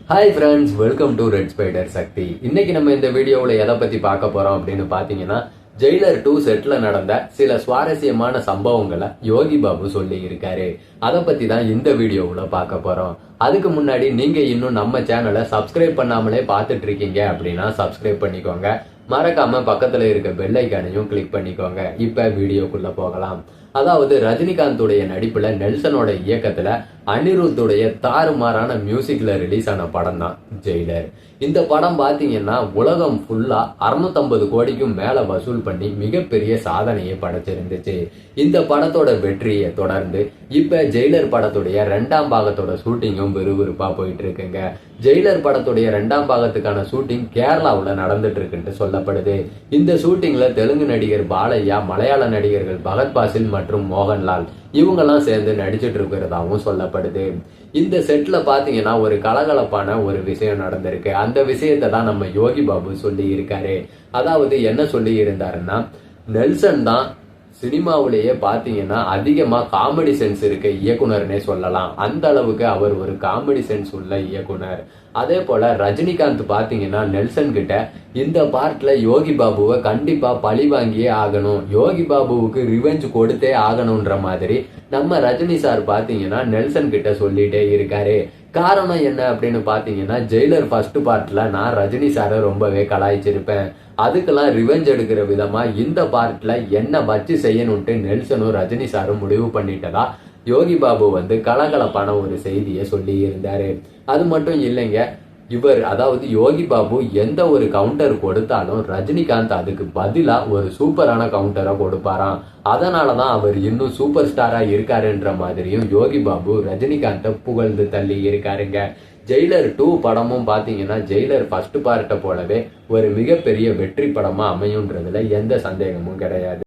Hi friends, welcome to red spider Sakthi. இன்னைக்கு நம்ம இந்த வீடியோவில் எதை பத்தி பார்க்க போறோம் அப்படின்னு பாத்தீங்கன்னா, ஜெயிலர் 2 செட்ல நடந்த சில சுவாரஸ்யமான சம்பவங்களை யோகி பாபு சொல்லி இருக்காரு. அதை பத்தி தான் இந்த வீடியோவில் பார்க்க போறோம். அதுக்கு முன்னாடி நீங்க இன்னும் நம்ம சேனலை சப்ஸ்கிரைப் பண்ணாமலே பார்த்துட்டு இருக்கீங்க அப்படின்னா சப்ஸ்கிரைப் பண்ணிக்கோங்க. மறக்காம பக்கத்துல இருக்க பெல் ஐக்கானையும் கிளிக் பண்ணிக்கோங்க. இப்ப வீடியோக்குள்ள போகலாம். அதாவது ரஜினிகாந்துடைய நடிப்புல நெல்சனோட இயக்கத்துல அனிருத்துடைய தாறுமாறான மியூசிக்ல ரிலீஸ் ஆன படம் தான் ஜெயிலர். இந்த படம் பாத்தீங்கன்னா உலகம் ஃபுல்லா 650 கோடிக்கும் மேல வசூல் பண்ணி மிகப்பெரிய சாதனையை படைச்சிருந்துச்சு. இந்த படத்தோட வெற்றியை தொடர்ந்து இப்ப ஜெயிலர் படத்துடைய 2ஆம் பாகத்தோட ஷூட்டிங்கும் விறுவிறுப்பா போயிட்டு இருக்குங்க. ஜெயிலர் படத்துடைய 2ஆம் பாகத்துக்கான ஷூட்டிங் கேரளாவுல நடந்துட்டு இருக்குன்னு சொல்லப்படுது. இந்த ஷூட்டிங்ல தெலுங்கு நடிகர் பாலையா, மலையாள நடிகர்கள் பகத் பாசில் மற்றும் மோகன்லால் இவங்கெல்லாம் சேர்ந்து நடிச்சிட்டு இருக்கிறதாவும் சொல்லப்படுது. இந்த செட்ல பாத்தீங்கன்னா ஒரு கலகலப்பான ஒரு விஷயம் நடந்திருக்கு. அந்த விஷயத்தை தான் நம்ம யோகி பாபு சொல்லி இருக்காரு. அதாவது என்ன சொல்லி இருந்தாருன்னா, நெல்சன் தான் சினிமாவிலேயே பாத்தீங்கன்னா அதிகமா காமெடி சென்ஸ் இருக்க இயக்குனர்னே சொல்லலாம். அந்த அளவுக்கு அவர் ஒரு காமெடி சென்ஸ் உள்ள இயக்குனர். அதே போல ரஜினிகாந்த் பாத்தீங்கன்னா நெல்சன் கிட்ட இந்த பார்ட்ல யோகி பாபுவை கண்டிப்பா பழி வாங்கியே ஆகணும், யோகி பாபுவுக்கு ரிவெஞ்ச் கொடுத்தே ஆகணும்ன்ற மாதிரி நம்ம ரஜினி சார் பாத்தீங்கன்னா நெல்சன் கிட்ட சொல்லிட்டே இருக்காரு. காரணம் என்ன அப்படின்னு பாத்தீங்கன்னா, ஜெயிலர் ஃபர்ஸ்ட் பார்ட்ல நான் ரஜினி சாரை ரொம்பவே கலாய்ச்சிருப்பேன். அதுக்கெல்லாம் ரிவெஞ்ச் எடுக்கிற விதமா இந்த பார்ட்ல என்ன வச்சு செய்யணும்ட்டு நெல்சனும் ரஜினி சாரும் முடிவு பண்ணிட்டதா யோகி பாபு கலகலப்பான ஒரு செய்தியை சொல்லி இருந்தாரு. அது மட்டும் இல்லைங்க, இவர் அதாவது யோகி பாபு எந்த ஒரு கவுண்டர் கொடுத்தாலும் ரஜினிகாந்த் அதுக்கு பதிலா ஒரு சூப்பரான கவுண்டரை கொடுப்பாராம். அதனாலதான் அவர் இன்னும் சூப்பர் ஸ்டாரா இருக்காருன்ற மாதிரியும் யோகி பாபு ரஜினிகாந்தை புகழ்ந்து தள்ளி இருக்காருங்க. ஜெயிலர் 2 படமும் பாத்தீங்கன்னா ஜெயிலர் ஃபர்ஸ்ட் பார்ட்டை போலவே ஒரு மிகப்பெரிய வெற்றி படமா அமையுன்றதுல எந்த சந்தேகமும் கிடையாது.